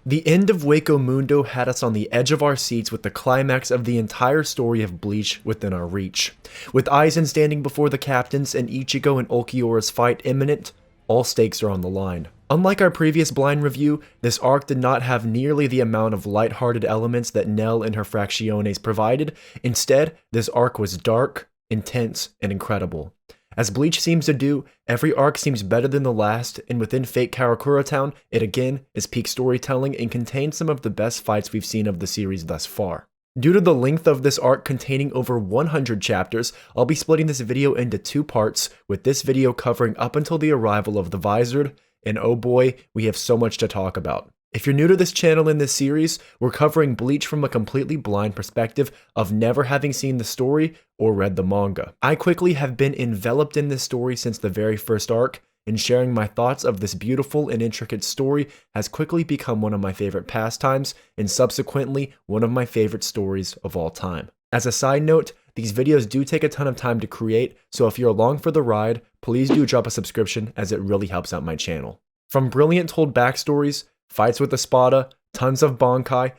The end of Hueco Mundo had us on the edge of our seats with the climax of the entire story of Bleach within our reach. With Aizen standing before the captains and Ichigo and Ulquiorra's fight imminent, all stakes are on the line. Unlike our previous blind review, this arc did not have nearly the amount of lighthearted elements that Nell and her Fracciones provided. Instead, this arc was dark, intense, and incredible. As Bleach seems to do, every arc seems better than the last, and within Fake Karakura Town, it again is peak storytelling and contains some of the best fights we've seen of the series thus far. Due to the length of this arc containing over 100 chapters, I'll be splitting this video into two parts, with this video covering up until the arrival of the Visored, and oh boy, we have so much to talk about. If you're new to this channel in this series, we're covering Bleach from a completely blind perspective of never having seen the story or read the manga. I quickly have been enveloped in this story since the very first arc, and sharing my thoughts of this beautiful and intricate story has quickly become one of my favorite pastimes, and subsequently one of my favorite stories of all time. As a side note, these videos do take a ton of time to create, so if you're along for the ride, please do drop a subscription as it really helps out my channel. From brilliant told backstories, fights with Espada, tons of Bankai,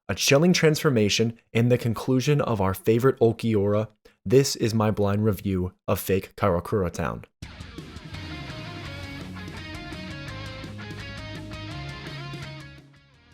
a chilling transformation, and the conclusion of our favorite Ulquiorra, this is my blind review of Fake Karakura Town.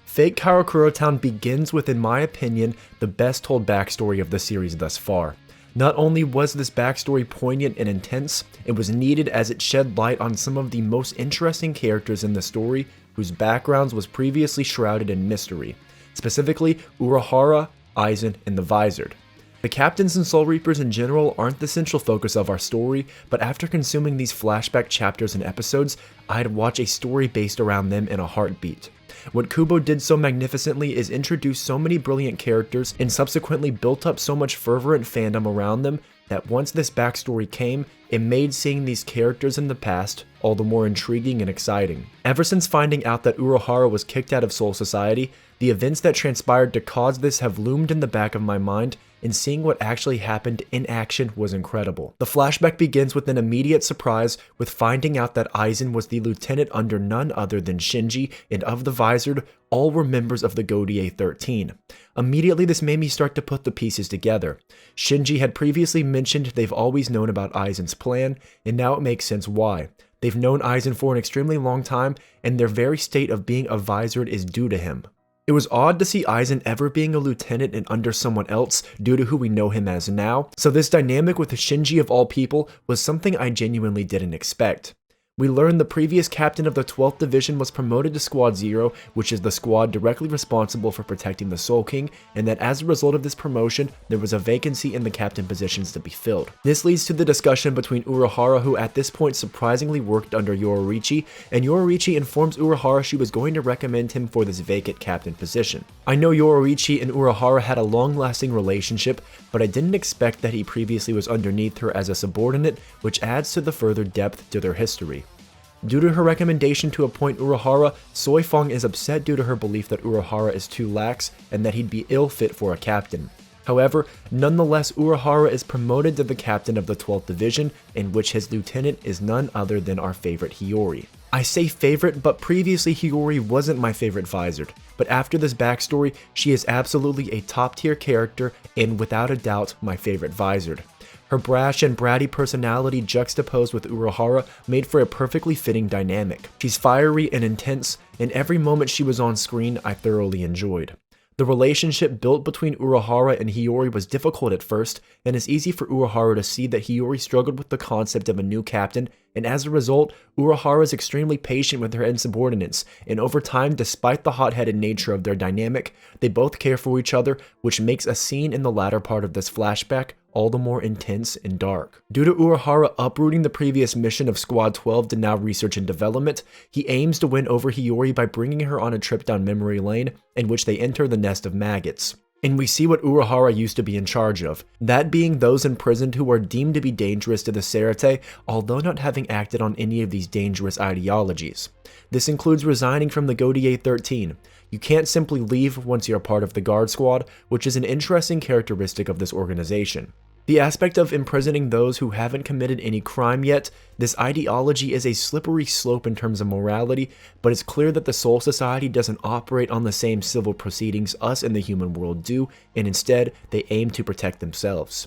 Fake Karakura Town begins with, in my opinion, the best told backstory of the series thus far. Not only was this backstory poignant and intense, it was needed as it shed light on some of the most interesting characters in the story whose backgrounds was previously shrouded in mystery, specifically Urahara, Aizen, and the Visored. The captains and Soul Reapers in general aren't the central focus of our story, but after consuming these flashback chapters and episodes, I'd watch a story based around them in a heartbeat. What Kubo did so magnificently is introduce so many brilliant characters and subsequently built up so much fervent fandom around them that once this backstory came, it made seeing these characters in the past all the more intriguing and exciting. Ever since finding out that Urahara was kicked out of Soul Society, the events that transpired to cause this have loomed in the back of my mind, and seeing what actually happened in action was incredible. The flashback begins with an immediate surprise with finding out that Aizen was the lieutenant under none other than Shinji, and of the Visored, all were members of the Godier 13. Immediately this made me start to put the pieces together. Shinji had previously mentioned they've always known about Aizen's plan, and now it makes sense why. They've known Aizen for an extremely long time, and their very state of being a Visored is due to him. It was odd to see Aizen ever being a lieutenant and under someone else due to who we know him as now, so this dynamic with Shinji of all people was something I genuinely didn't expect. We learned the previous captain of the 12th Division was promoted to Squad 0, which is the squad directly responsible for protecting the Soul King, and that as a result of this promotion, there was a vacancy in the captain positions to be filled. This leads to the discussion between Urahara, who at this point surprisingly worked under Yoruichi, and Yoruichi informs Urahara she was going to recommend him for this vacant captain position. I know Yoruichi and Urahara had a long-lasting relationship, but I didn't expect that he previously was underneath her as a subordinate, which adds to the further depth to their history. Due to her recommendation to appoint Urahara, Soifong is upset due to her belief that Urahara is too lax and that he'd be ill-fit for a captain. However, nonetheless, Urahara is promoted to the captain of the 12th Division, in which his lieutenant is none other than our favorite Hiyori. I say favorite, but previously Hiyori wasn't my favorite Visored, but after this backstory, she is absolutely a top-tier character and without a doubt my favorite Visored. Her brash and bratty personality juxtaposed with Urahara made for a perfectly fitting dynamic. She's fiery and intense, and every moment she was on screen I thoroughly enjoyed. The relationship built between Urahara and Hiyori was difficult at first, and it's easy for Urahara to see that Hiyori struggled with the concept of a new captain, and as a result, Urahara is extremely patient with her insubordinates, and over time, despite the hot-headed nature of their dynamic, they both care for each other, which makes a scene in the latter part of this flashback all the more intense and dark. Due to Urahara uprooting the previous mission of Squad 12 to now research and development, he aims to win over Hiyori by bringing her on a trip down memory lane, in which they enter the nest of maggots. And we see what Urahara used to be in charge of, that being those imprisoned who are deemed to be dangerous to the Serete, although not having acted on any of these dangerous ideologies. This includes resigning from the Godier 13. You can't simply leave once you're a part of the guard squad, which is an interesting characteristic of this organization. The aspect of imprisoning those who haven't committed any crime yet, this ideology is a slippery slope in terms of morality, but it's clear that the Soul Society doesn't operate on the same civil proceedings us in the human world do, and instead, they aim to protect themselves.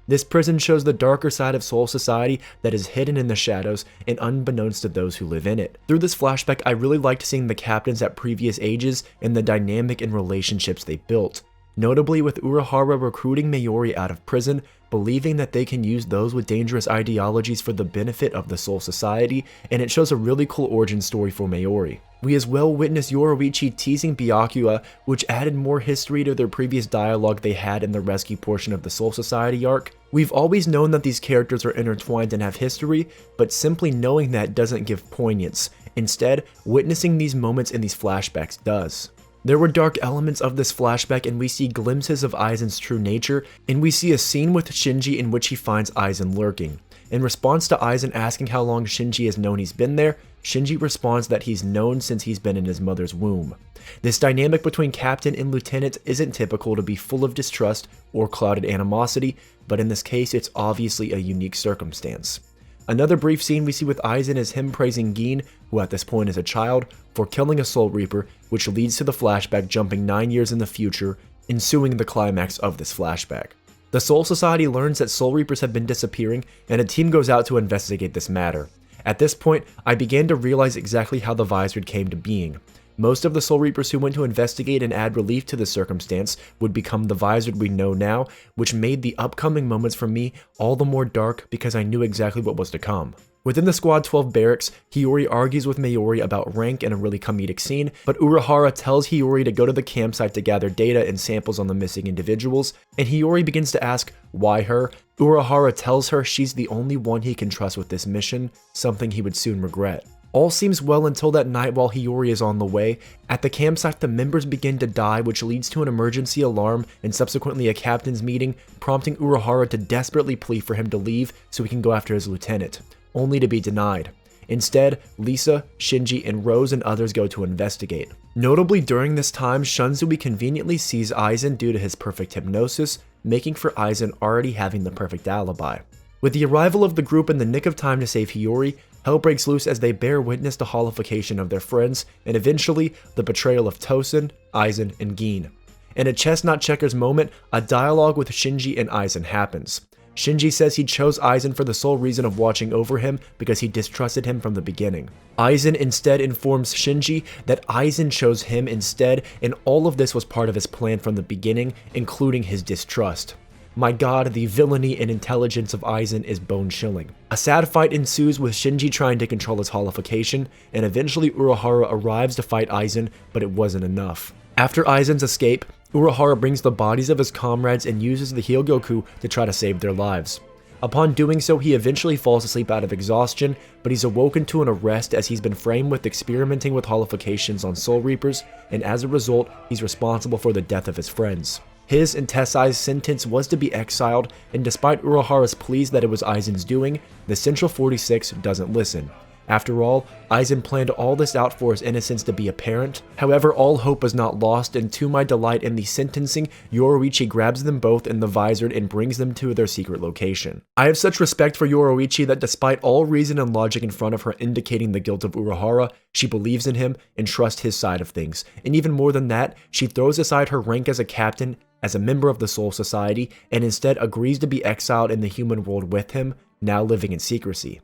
This prison shows the darker side of Soul Society that is hidden in the shadows and unbeknownst to those who live in it. Through this flashback, I really liked seeing the captains at previous ages and the dynamic and relationships they built. Notably with Urahara recruiting Mayuri out of prison, believing that they can use those with dangerous ideologies for the benefit of the Soul Society, and it shows a really cool origin story for Mayuri. We as well witness Yoruichi teasing Byakuya, which added more history to their previous dialogue they had in the rescue portion of the Soul Society arc. We've always known that these characters are intertwined and have history, but simply knowing that doesn't give poignance. Instead, witnessing these moments in these flashbacks does. There were dark elements of this flashback, and we see glimpses of Aizen's true nature, and we see a scene with Shinji in which he finds Aizen lurking. In response to Aizen asking how long Shinji has known he's been there, Shinji responds that he's known since he's been in his mother's womb. This dynamic between captain and lieutenant isn't typical to be full of distrust or clouded animosity, but in this case it's obviously a unique circumstance. Another brief scene we see with Aizen is him praising Gin, who at this point is a child, for killing a Soul Reaper, which leads to the flashback jumping 9 years in the future, ensuing the climax of this flashback. The Soul Society learns that Soul Reapers have been disappearing, and a team goes out to investigate this matter. At this point, I began to realize exactly how the Visored came to being. Most of the Soul Reapers who went to investigate and add relief to the circumstance would become the Visored we know now, which made the upcoming moments for me all the more dark because I knew exactly what was to come. Within the Squad 12 barracks, Hiyori argues with Mayuri about rank in a really comedic scene, but Urahara tells Hiyori to go to the campsite to gather data and samples on the missing individuals, and Hiyori begins to ask, why her? Urahara tells her she's the only one he can trust with this mission, something he would soon regret. All seems well until that night while Hiyori is on the way. At the campsite, the members begin to die, which leads to an emergency alarm and subsequently a captain's meeting, prompting Urahara to desperately plead for him to leave so he can go after his lieutenant, only to be denied. Instead, Lisa, Shinji, and Rose and others go to investigate. Notably during this time, Shunsui conveniently sees Aizen due to his perfect hypnosis, making for Aizen already having the perfect alibi. With the arrival of the group in the nick of time to save Hiyori, hell breaks loose as they bear witness to holification of their friends, and eventually, the betrayal of Tosen, Aizen, and Gin. In a chestnut checkers moment, a dialogue with Shinji and Aizen happens. Shinji says he chose Aizen for the sole reason of watching over him because he distrusted him from the beginning. Aizen instead informs Shinji that Aizen chose him instead, and all of this was part of his plan from the beginning, including his distrust. My god, the villainy and intelligence of Aizen is bone-chilling. A sad fight ensues with Shinji trying to control his holification, and eventually Urahara arrives to fight Aizen, but it wasn't enough. After Aizen's escape, Urahara brings the bodies of his comrades and uses the Hyogoku to try to save their lives. Upon doing so, he eventually falls asleep out of exhaustion, but he's awoken to an arrest as he's been framed with experimenting with holifications on Soul Reapers, and as a result, he's responsible for the death of his friends. His and Tessai's sentence was to be exiled, and despite Urahara's pleas that it was Aizen's doing, the Central 46 doesn't listen. After all, Aizen planned all this out for his innocence to be apparent. However, all hope was not lost, and to my delight in the sentencing, Yoruichi grabs them both in the Visored and brings them to their secret location. I have such respect for Yoruichi that despite all reason and logic in front of her indicating the guilt of Urahara, she believes in him and trusts his side of things. And even more than that, she throws aside her rank as a captain, as a member of the Soul Society, and instead agrees to be exiled in the human world with him, now living in secrecy.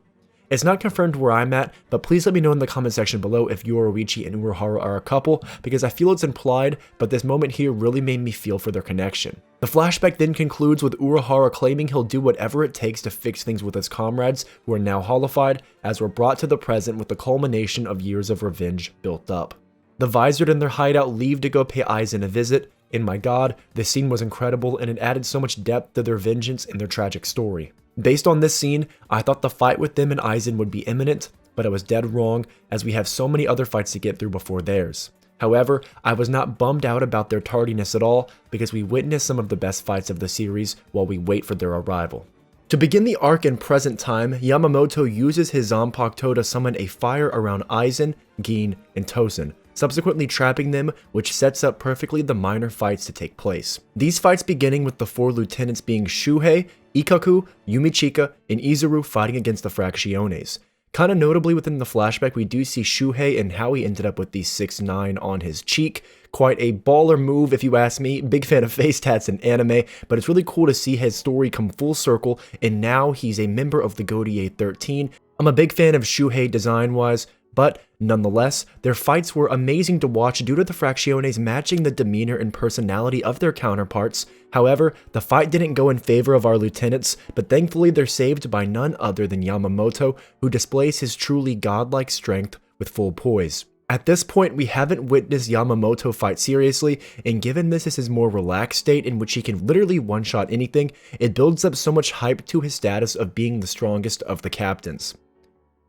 It's not confirmed where I'm at, but please let me know in the comment section below if Yoruichi and Urahara are a couple, because I feel it's implied, but this moment here really made me feel for their connection. The flashback then concludes with Urahara claiming he'll do whatever it takes to fix things with his comrades, who are now holified, as we're brought to the present with the culmination of years of revenge built up. The Visored and their hideout leave to go pay Aizen a visit, and my god, this scene was incredible and it added so much depth to their vengeance and their tragic story. Based on this scene, I thought the fight with them and Aizen would be imminent, but I was dead wrong as we have so many other fights to get through before theirs. However, I was not bummed out about their tardiness at all because we witnessed some of the best fights of the series while we wait for their arrival. To begin the arc in present time, Yamamoto uses his Zanpakuto to summon a fire around Aizen, Gin, and Tosen, subsequently trapping them, which sets up perfectly the minor fights to take place. These fights beginning with the 4 lieutenants being Shuhei, Ikkaku, Yumichika, and Izuru fighting against the Fracciones. Kinda notably within the flashback, we do see Shuhei and how he ended up with the 6'9" on his cheek. Quite a baller move if you ask me. Big fan of face tats in anime, but it's really cool to see his story come full circle, and now he's a member of the Godier 13. I'm a big fan of Shuhei design-wise, but nonetheless, their fights were amazing to watch due to the Fracciones matching the demeanor and personality of their counterparts. However, the fight didn't go in favor of our lieutenants, but thankfully they're saved by none other than Yamamoto, who displays his truly godlike strength with full poise. At this point, we haven't witnessed Yamamoto fight seriously, and given this is his more relaxed state in which he can literally one-shot anything, it builds up so much hype to his status of being the strongest of the captains.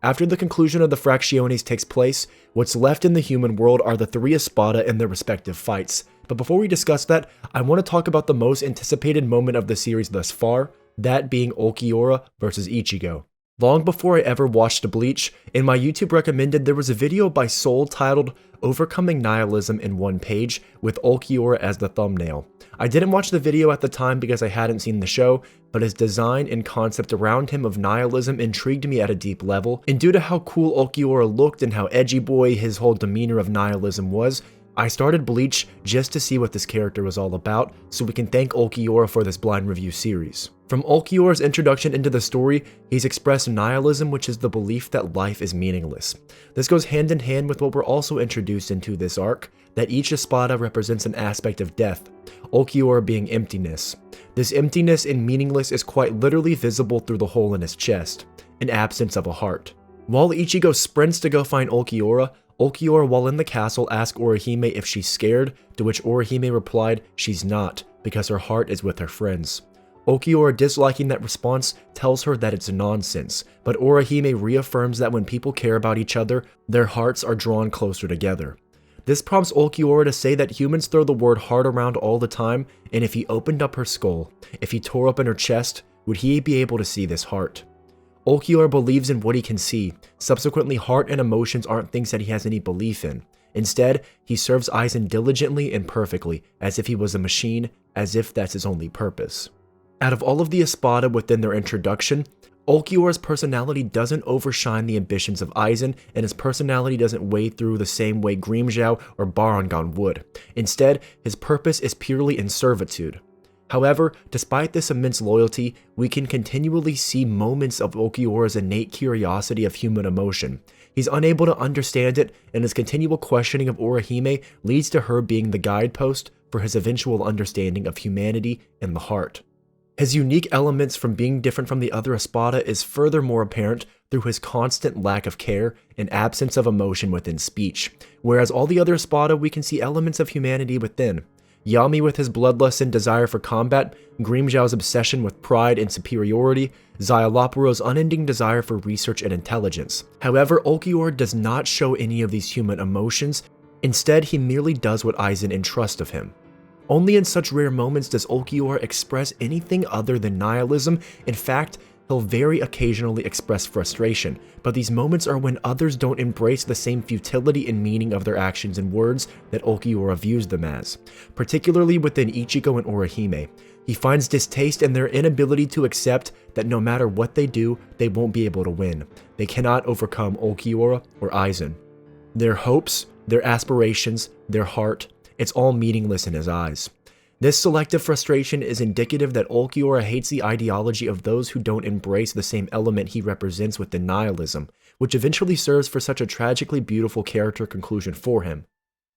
After the conclusion of the Fracciones takes place, what's left in the human world are the 3 Espada in their respective fights. But before we discuss that, I want to talk about the most anticipated moment of the series thus far, that being Ulquiorra versus Ichigo. Long before I ever watched Bleach, in my YouTube recommended there was a video by Soul titled Overcoming Nihilism in One Page with Ulquiorra as the thumbnail. I didn't watch the video at the time because I hadn't seen the show, but his design and concept around him of nihilism intrigued me at a deep level, and due to how cool Ulquiorra looked and how edgy boy his whole demeanor of nihilism was, I started Bleach just to see what this character was all about, so we can thank Ulquiorra for this blind review series. From Ulquiorra's introduction into the story, he's expressed nihilism, which is the belief that life is meaningless. This goes hand in hand with what we're also introduced into this arc, that each Espada represents an aspect of death, Ulquiorra being emptiness. This emptiness and meaningless is quite literally visible through the hole in his chest, an absence of a heart. While Ichigo sprints to go find Ulquiorra, while in the castle asks Orihime if she's scared, to which Orihime replied she's not, because her heart is with her friends. Ulquiorra, disliking that response, tells her that it's nonsense, but Orihime reaffirms that when people care about each other, their hearts are drawn closer together. This prompts Ulquiorra to say that humans throw the word heart around all the time, and if he opened up her skull, if he tore open her chest, would he be able to see this heart? Ulquiorra believes in what he can see. Subsequently, heart and emotions aren't things that he has any belief in. Instead, he serves Aizen diligently and perfectly, as if he was a machine, as if that's his only purpose. Out of all of the Espada within their introduction, Ulquiorra's personality doesn't overshine the ambitions of Aizen, and his personality doesn't weigh through the same way Grimmjow or Barragan would. Instead, his purpose is purely in servitude. However, despite this immense loyalty, we can continually see moments of Ulquiorra's innate curiosity of human emotion. He's unable to understand it, and his continual questioning of Orihime leads to her being the guidepost for his eventual understanding of humanity and the heart. His unique elements from being different from the other Espada is furthermore apparent through his constant lack of care and absence of emotion within speech, whereas all the other Espada we can see elements of humanity within. Yami with his bloodlust and desire for combat, Grimmjow's obsession with pride and superiority, Szayelapore's unending desire for research and intelligence. However, Ulquiorra does not show any of these human emotions, instead he merely does what Aizen entrusts of him. Only in such rare moments does Ulquiorra express anything other than nihilism. In fact, he'll very occasionally express frustration, but these moments are when others don't embrace the same futility and meaning of their actions and words that Ulquiorra views them as, particularly within Ichigo and Orihime. He finds distaste in their inability to accept that no matter what they do, they won't be able to win. They cannot overcome Ulquiorra or Aizen. Their hopes, their aspirations, their heart, it's all meaningless in his eyes. This selective frustration is indicative that Ulquiorra hates the ideology of those who don't embrace the same element he represents within nihilism, which eventually serves for such a tragically beautiful character conclusion for him.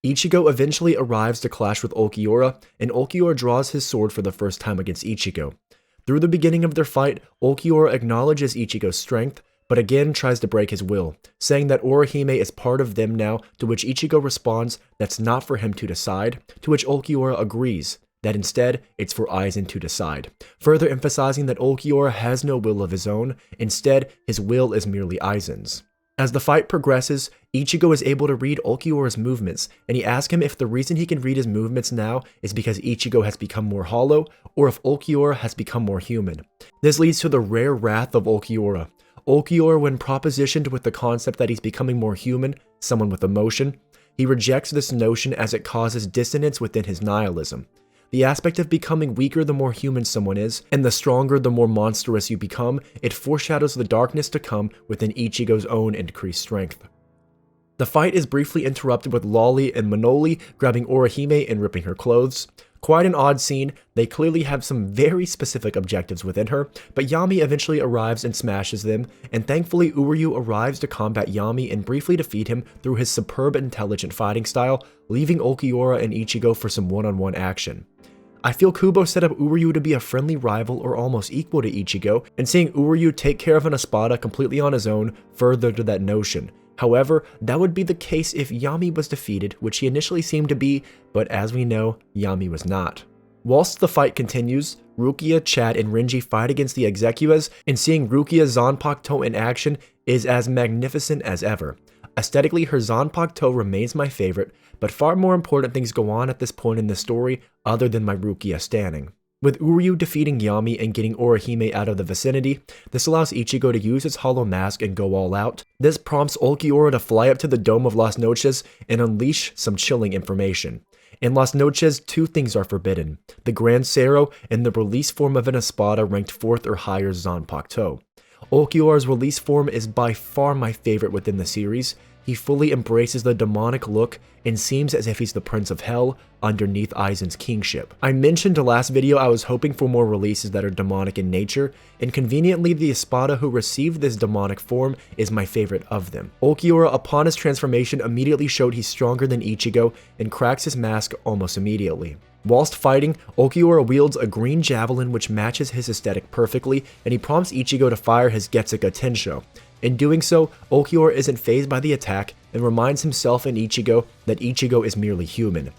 Ichigo eventually arrives to clash with Ulquiorra, and Ulquiorra draws his sword for the first time against Ichigo. Through the beginning of their fight, Ulquiorra acknowledges Ichigo's strength, but again tries to break his will, saying that Orihime is part of them now, to which Ichigo responds that's not for him to decide, to which Ulquiorra agrees, that instead it's for Aizen to decide, further emphasizing that Ulquiorra has no will of his own, instead his will is merely Aizen's. As the fight progresses, Ichigo is able to read Ulquiorra's movements, and he asks him if the reason he can read his movements now is because Ichigo has become more hollow, or if Ulquiorra has become more human. This leads to the rare wrath of Ulquiorra. Ulquiorra, when propositioned with the concept that he's becoming more human, someone with emotion, He rejects this notion as it causes dissonance within his nihilism. The aspect of becoming weaker the more human someone is, and the stronger the more monstrous you become, it foreshadows the darkness to come within Ichigo's own increased strength. The fight is briefly interrupted with Lolly and Manoli grabbing Orihime and ripping her clothes. Quite an odd scene. They clearly have some very specific objectives within her, but Yami eventually arrives and smashes them, and thankfully Uryu arrives to combat Yami and briefly defeat him through his superb intelligent fighting style, leaving Ulquiorra and Ichigo for some one-on-one action. I feel Kubo set up Uryu to be a friendly rival or almost equal to Ichigo, and seeing Uryu take care of an Espada completely on his own furthered that notion. However, that would be the case if Yami was defeated, which he initially seemed to be, but as we know, Yami was not. Whilst the fight continues, Rukia, Chad, and Renji fight against the Execuas, and seeing Rukia Zanpakuto in action is as magnificent as ever. Aesthetically, her Zanpakuto remains my favorite, but far more important things go on at this point in the story other than my Rukia standing. With Uryu defeating Yami and getting Orihime out of the vicinity, this allows Ichigo to use his hollow mask and go all out. This prompts Ulquiorra to fly up to the Dome of Las Noches and unleash some chilling information. In Las Noches, two things are forbidden: the Grand Cero and the release form of an Espada ranked 4th or higher Zanpakuto. Ulquiorra's release form is by far my favorite within the series. He fully embraces the demonic look and seems as if he's the Prince of Hell underneath Aizen's kingship. I mentioned last video I was hoping for more releases that are demonic in nature, and conveniently the Espada who received this demonic form is my favorite of them. Ulquiorra, upon his transformation, immediately showed he's stronger than Ichigo and cracks his mask almost immediately. Whilst fighting, Ulquiorra wields a green javelin which matches his aesthetic perfectly, and he prompts Ichigo to fire his Getsuga Tensho. In doing so, Ulquiorra isn't fazed by the attack and reminds himself and Ichigo that Ichigo is merely human.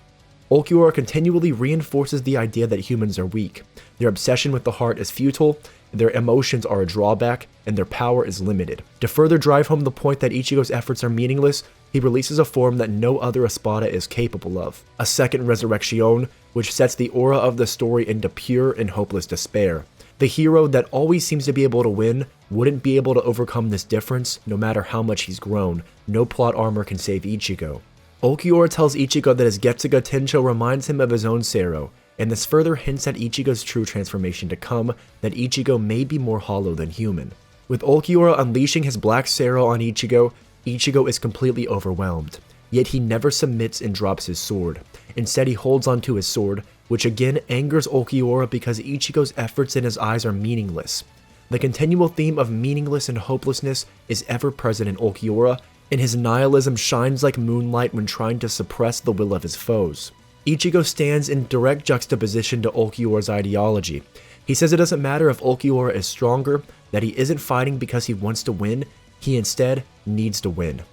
Ulquiorra continually reinforces the idea that humans are weak. Their obsession with the heart is futile, their emotions are a drawback, and their power is limited. To further drive home the point that Ichigo's efforts are meaningless, he releases a form that no other Espada is capable of, a second Resurrection, which sets the aura of the story into pure and hopeless despair. The hero that always seems to be able to win wouldn't be able to overcome this difference no matter how much he's grown. No plot armor can save Ichigo. Ulquiorra tells Ichigo that his Getsuga Tensho reminds him of his own Cero, and this further hints at Ichigo's true transformation to come, that Ichigo may be more hollow than human. With Ulquiorra unleashing his Black Cero on Ichigo, Ichigo is completely overwhelmed. Yet he never submits and drops his sword. Instead, he holds onto his sword, which again angers Ulquiorra because Ichigo's efforts in his eyes are meaningless. The continual theme of meaningless and hopelessness is ever present in Ulquiorra, and his nihilism shines like moonlight when trying to suppress the will of his foes. Ichigo stands in direct juxtaposition to Ulquiorra's ideology. He says it doesn't matter if Ulquiorra is stronger, that he isn't fighting because he wants to win, he instead needs to win.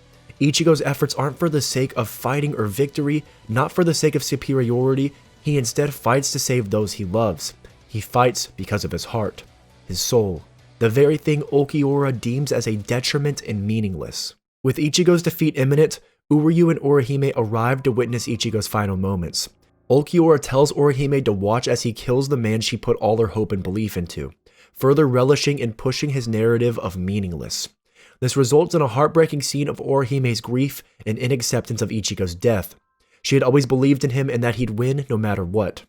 Ichigo's efforts aren't for the sake of fighting or victory, not for the sake of superiority. He instead fights to save those he loves. He fights because of his heart, his soul, the very thing Ulquiorra deems as a detriment and meaningless. With Ichigo's defeat imminent, Uryu and Orihime arrive to witness Ichigo's final moments. Ulquiorra tells Orihime to watch as he kills the man she put all her hope and belief into, further relishing and pushing his narrative of meaningless. This results in a heartbreaking scene of Orihime's grief and inacceptance of Ichigo's death. She had always believed in him and that he'd win no matter what.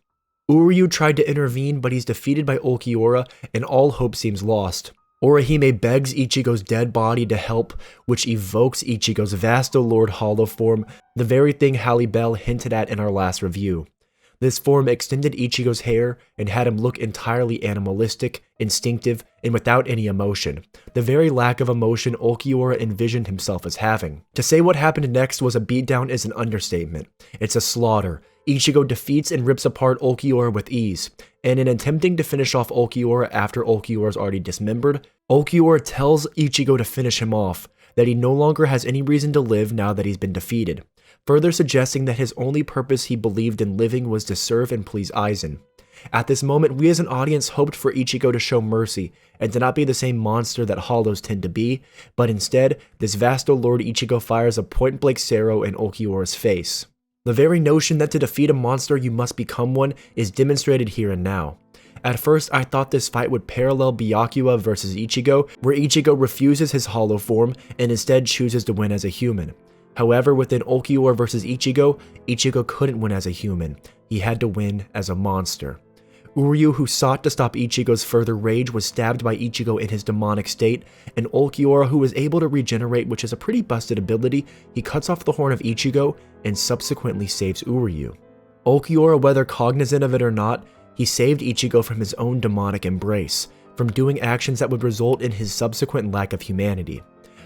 Uryu tried to intervene, but he's defeated by Ulquiorra and all hope seems lost. Orihime begs Ichigo's dead body to help, which evokes Ichigo's Vasto Lorde hollow form, the very thing Halibel hinted at in our last review. This form extended Ichigo's hair and had him look entirely animalistic, instinctive, and without any emotion, the very lack of emotion Ulquiorra envisioned himself as having. To say what happened next was a beatdown is an understatement. It's a slaughter. Ichigo defeats and rips apart Ulquiorra with ease, and in attempting to finish off Ulquiorra after Ulquiorra's already dismembered, Ulquiorra tells Ichigo to finish him off, that he no longer has any reason to live now that he's been defeated, further suggesting that his only purpose he believed in living was to serve and please Aizen. At this moment, we as an audience hoped for Ichigo to show mercy and to not be the same monster that hollows tend to be, but instead, this Vasto Lorde Ichigo fires a point-blank Cero in Ulquiorra's face. The very notion that to defeat a monster you must become one is demonstrated here and now. At first, I thought this fight would parallel Byakuya vs Ichigo, where Ichigo refuses his hollow form and instead chooses to win as a human. However, within Ulquiorra vs Ichigo, Ichigo couldn't win as a human. He had to win as a monster. Uryu, who sought to stop Ichigo's further rage, was stabbed by Ichigo in his demonic state, and Ulquiorra, who was able to regenerate, which is a pretty busted ability, he cuts off the horn of Ichigo and subsequently saves Uryu. Ulquiorra, whether cognizant of it or not, he saved Ichigo from his own demonic embrace, from doing actions that would result in his subsequent lack of humanity.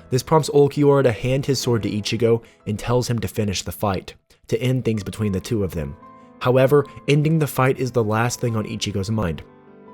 This prompts Ulquiorra to hand his sword to Ichigo and tells him to finish the fight, to end things between the two of them. However, ending the fight is the last thing on Ichigo's mind.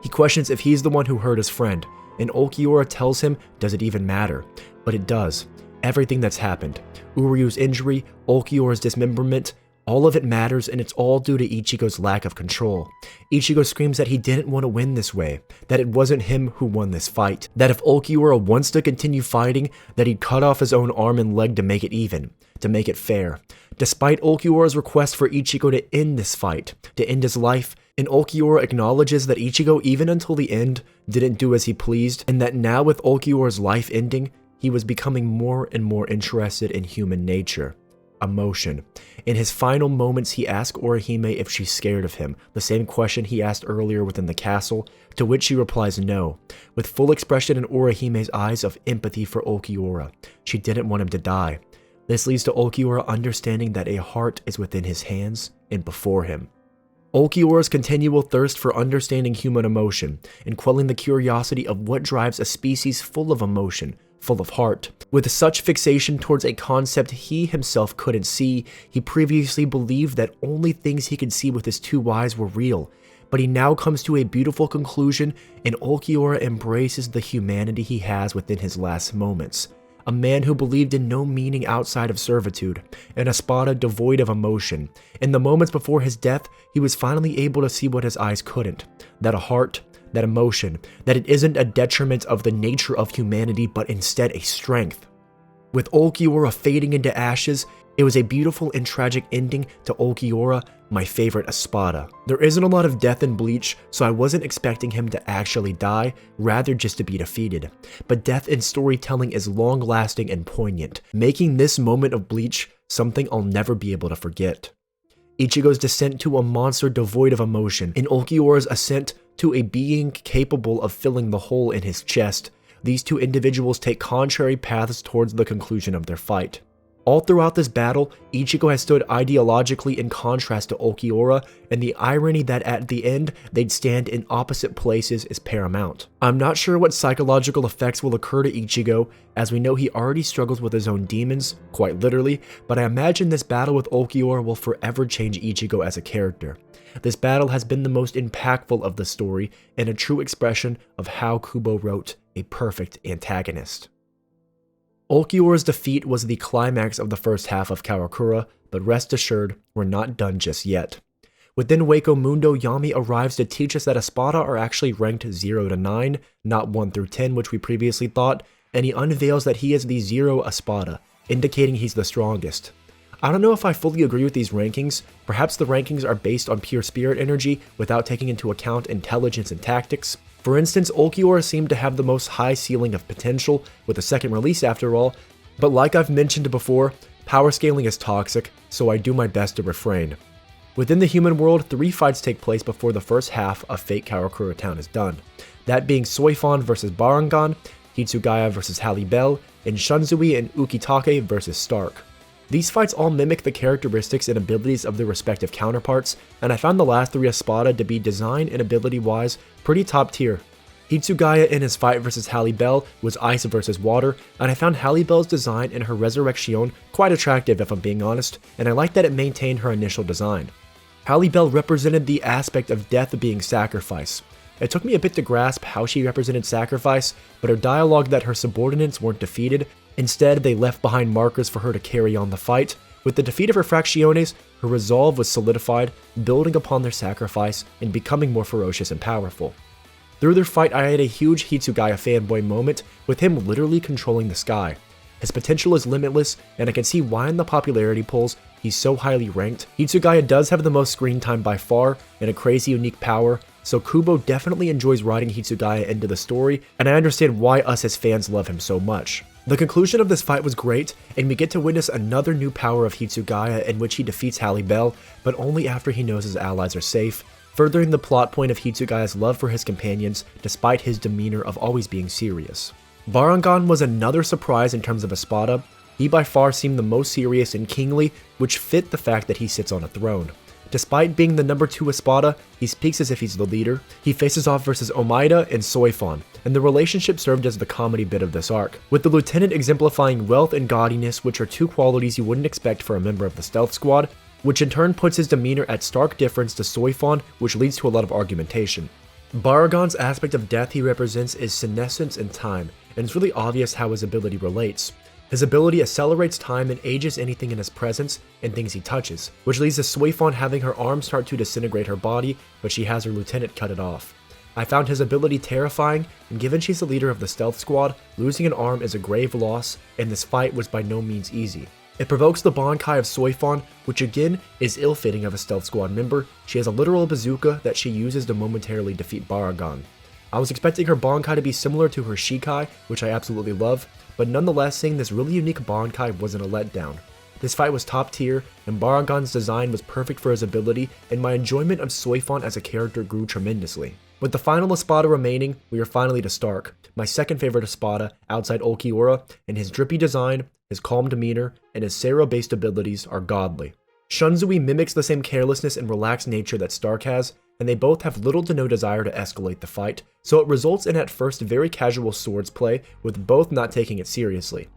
He questions if he's the one who hurt his friend, and Ulquiorra tells him, does it even matter? But it does. Everything that's happened, Uryu's injury, Ulquiorra's dismemberment, all of it matters, and it's all due to Ichigo's lack of control. Ichigo screams that he didn't want to win this way, that it wasn't him who won this fight, that if Ulquiorra wants to continue fighting, that he'd cut off his own arm and leg to make it even, to make it fair. Despite Ulquiorra's request for Ichigo to end this fight, to end his life, and Ulquiorra acknowledges that Ichigo, even until the end, didn't do as he pleased, and that now with Ulquiorra's life ending, he was becoming more and more interested in human nature. Emotion. In his final moments, he asks Orihime if she's scared of him, the same question he asked earlier within the castle, to which she replies no, with full expression in Orihime's eyes of empathy for Ulquiorra. She didn't want him to die. This leads to Ulquiorra understanding that a heart is within his hands and before him. Ulquiorra's continual thirst for understanding human emotion and quelling the curiosity of what drives a species full of emotion, full of heart. With such fixation towards a concept he himself couldn't see, he previously believed that only things he could see with his two eyes were real, but he now comes to a beautiful conclusion, and Ulquiorra embraces the humanity he has within his last moments. A man who believed in no meaning outside of servitude, an Espada devoid of emotion. In the moments before his death, he was finally able to see what his eyes couldn't, that a heart, that emotion, that it isn't a detriment of the nature of humanity, but instead a strength. With Ulquiorra fading into ashes, it was a beautiful and tragic ending to Ulquiorra, my favorite Espada. There isn't a lot of death in Bleach, so I wasn't expecting him to actually die, rather just to be defeated. But death in storytelling is long-lasting and poignant, making this moment of Bleach something I'll never be able to forget. Ichigo's descent to a monster devoid of emotion, and Ulquiorra's ascent to a being capable of filling the hole in his chest. These two individuals take contrary paths towards the conclusion of their fight. All throughout this battle, Ichigo has stood ideologically in contrast to Ulquiorra, and the irony that at the end they'd stand in opposite places is paramount. I'm not sure what psychological effects will occur to Ichigo, as we know he already struggles with his own demons, quite literally, but I imagine this battle with Ulquiorra will forever change Ichigo as a character. This battle has been the most impactful of the story, and a true expression of how Kubo wrote a perfect antagonist. Ulquiorra's defeat was the climax of the first half of Karakura, but rest assured, we're not done just yet. Within Wako Mundo, Yami arrives to teach us that Espada are actually ranked 0 to 9, not 1 through 10, which we previously thought, and he unveils that he is the 0 Espada, indicating he's the strongest. I don't know if I fully agree with these rankings. Perhaps the rankings are based on pure spirit energy without taking into account intelligence and tactics. For instance, Ulquiorra seemed to have the most high ceiling of potential, with a second release after all, but like I've mentioned before, power scaling is toxic, so I do my best to refrain. Within the human world, 3 fights take place before the first half of Fate Karakura Town is done, that being Soifon vs Barragan, Hitsugaya vs Halibel, and Shanzui and Ukitake vs Stark. These fights all mimic the characteristics and abilities of their respective counterparts, and I found the last 3 Espada to be design and ability-wise pretty top tier. Hitsugaya in his fight versus Halibel was ice versus water, and I found Halibel's design and her resurrection quite attractive if I'm being honest, and I like that it maintained her initial design. Halibel represented the aspect of death being sacrifice. It took me a bit to grasp how she represented sacrifice, but her dialogue that her subordinates weren't defeated. Instead, they left behind markers for her to carry on the fight. With the defeat of her Fracciones, her resolve was solidified, building upon their sacrifice and becoming more ferocious and powerful. Through their fight, I had a huge Hitsugaya fanboy moment, with him literally controlling the sky. His potential is limitless, and I can see why in the popularity polls he's so highly ranked. Hitsugaya does have the most screen time by far, and a crazy unique power, so Kubo definitely enjoys writing Hitsugaya into the story, and I understand why us as fans love him so much. The conclusion of this fight was great, and we get to witness another new power of Hitsugaya in which he defeats Halibel, but only after he knows his allies are safe, furthering the plot point of Hitsugaya's love for his companions despite his demeanor of always being serious. Barragan was another surprise in terms of Espada. He by far seemed the most serious and kingly, which fit the fact that he sits on a throne. Despite being the number 2 Espada, he speaks as if he's the leader. He faces off versus Omaida and Soifon, and the relationship served as the comedy bit of this arc, with the lieutenant exemplifying wealth and gaudiness, which are 2 qualities you wouldn't expect for a member of the stealth squad, which in turn puts his demeanor at stark difference to Soifon, which leads to a lot of argumentation. Barragan's aspect of death he represents is senescence and time, and it's really obvious how his ability relates. His ability accelerates time and ages anything in his presence and things he touches, which leads to Soifon having her arm start to disintegrate her body, but she has her lieutenant cut it off. I found his ability terrifying, and given she's the leader of the stealth squad, losing an arm is a grave loss, and this fight was by no means easy. It provokes the Bankai of Soifon, which again is ill-fitting of a stealth squad member. She has a literal bazooka that she uses to momentarily defeat Barragan. I was expecting her Bankai to be similar to her Shikai, which I absolutely love, but nonetheless seeing this really unique Bankai wasn't a letdown. This fight was top tier, and Barragan's design was perfect for his ability, and my enjoyment of Soifon as a character grew tremendously. With the final Espada remaining, we are finally to Stark, my second favorite Espada outside Ulquiorra, and his drippy design, his calm demeanor, and his Sero-based abilities are godly. Shunzui mimics the same carelessness and relaxed nature that Stark has, and they both have little to no desire to escalate the fight, so it results in at first very casual swords play, with both not taking it seriously.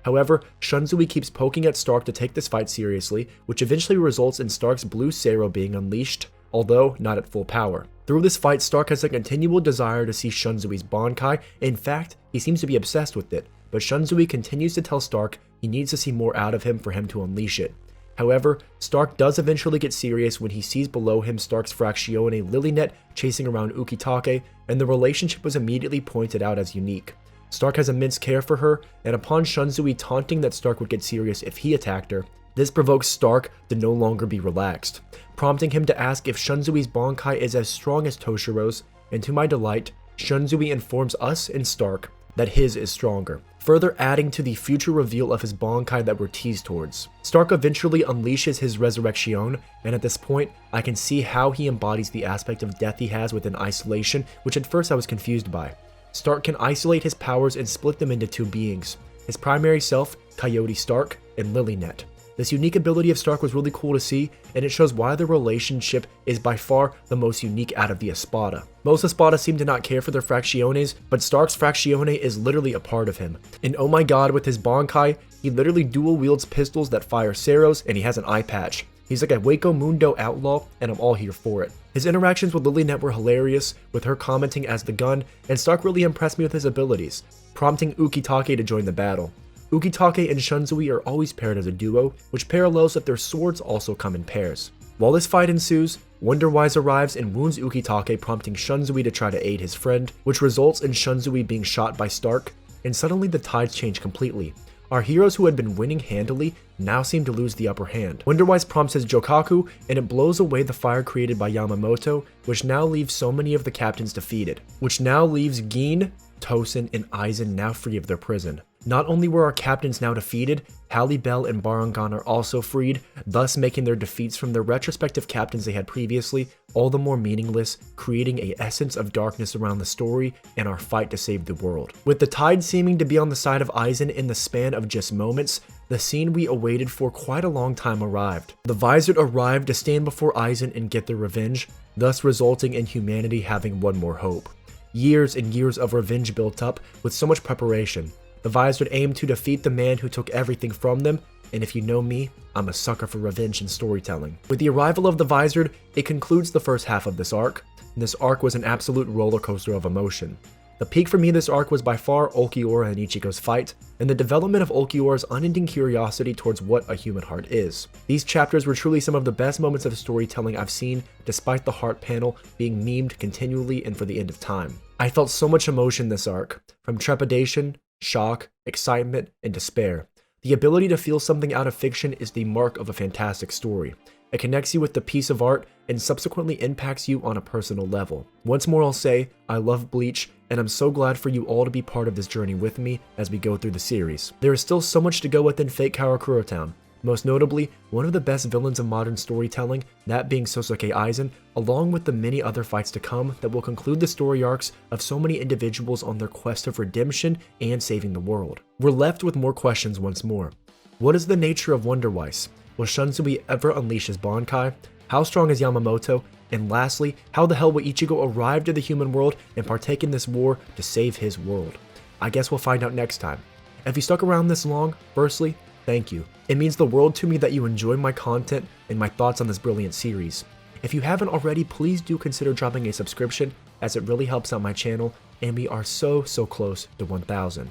However, Shunzui keeps poking at Stark to take this fight seriously, which eventually results in Stark's blue Sero being unleashed, although not at full power. Through this fight, Stark has a continual desire to see Shunzui's Bankai. In fact, he seems to be obsessed with it, but Shunzui continues to tell Stark he needs to see more out of him for him to unleash it. However, Stark does eventually get serious when he sees below him Stark's Fractione Lilynet chasing around Ukitake, and the relationship was immediately pointed out as unique. Stark has immense care for her, and upon Shunzui taunting that Stark would get serious if he attacked her, this provokes Stark to no longer be relaxed, prompting him to ask if Shunzui's Bankai is as strong as Toshiro's, and to my delight, Shunzui informs us and Stark that his is stronger, further adding to the future reveal of his Bankai that we're teased towards. Stark eventually unleashes his Resurrection, and at this point, I can see how he embodies the aspect of death he has within isolation, which at first I was confused by. Stark can isolate his powers and split them into 2 beings, his primary self, Coyote Stark, and Lilynet. This unique ability of Stark was really cool to see, and it shows why the relationship is by far the most unique out of the Espada. Most Espada seem to not care for their Fractiones, but Stark's Fractione is literally a part of him. And oh my god, with his Bankai, he literally dual wields pistols that fire Seros, and he has an eye patch. He's like a Waco Mundo outlaw, and I'm all here for it. His interactions with Lilynet were hilarious, with her commenting as the gun, and Stark really impressed me with his abilities, prompting Ukitake to join the battle. Ukitake and Shunzui are always paired as a duo, which parallels that their swords also come in pairs. While this fight ensues, Wonderwise arrives and wounds Ukitake, prompting Shunzui to try to aid his friend, which results in Shunzui being shot by Stark, and suddenly the tides change completely. Our heroes who had been winning handily now seem to lose the upper hand. Wonderwise prompts his Jokaku, and it blows away the fire created by Yamamoto, which now leaves so many of the captains defeated, which now leaves Gin, Tosen, and Aizen now free of their prison. Not only were our captains now defeated, Halibel and Barragan are also freed, thus making their defeats from their retrospective captains they had previously all the more meaningless, creating a essence of darkness around the story and our fight to save the world. With the tide seeming to be on the side of Aizen in the span of just moments, the scene we awaited for quite a long time arrived. The Visored arrived to stand before Aizen and get their revenge, thus resulting in humanity having one more hope. Years and years of revenge built up with so much preparation. The Visored aimed to defeat the man who took everything from them, and if you know me, I'm a sucker for revenge and storytelling. With the arrival of the Visored, it concludes the first half of this arc, and this arc was an absolute roller coaster of emotion. The peak for me this arc was by far Ulquiorra and Ichigo's fight, and the development of Ulquiorra's unending curiosity towards what a human heart is. These chapters were truly some of the best moments of storytelling I've seen, despite the heart panel being memed continually and for the end of time. I felt so much emotion this arc, from trepidation, shock, excitement, and despair. The ability to feel something out of fiction is the mark of a fantastic story. It connects you with the piece of art and subsequently impacts you on a personal level. Once more I'll say, I love Bleach, and I'm so glad for you all to be part of this journey with me as we go through the series. There is still so much to go within Fake Karakura Town. Most notably, one of the best villains of modern storytelling, that being Sosuke Aizen, along with the many other fights to come that will conclude the story arcs of so many individuals on their quest of redemption and saving the world. We're left with more questions once more. What is the nature of Wonder Weiss? Will Shunsui ever unleash his Bankai? How strong is Yamamoto? And lastly, how the hell will Ichigo arrive to the human world and partake in this war to save his world? I guess we'll find out next time. If you stuck around this long, firstly, thank you. It means the world to me that you enjoy my content and my thoughts on this brilliant series. If you haven't already, please do consider dropping a subscription, as it really helps out my channel, and we are so close to 1,000.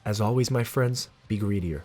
As always, my friends, be greedier.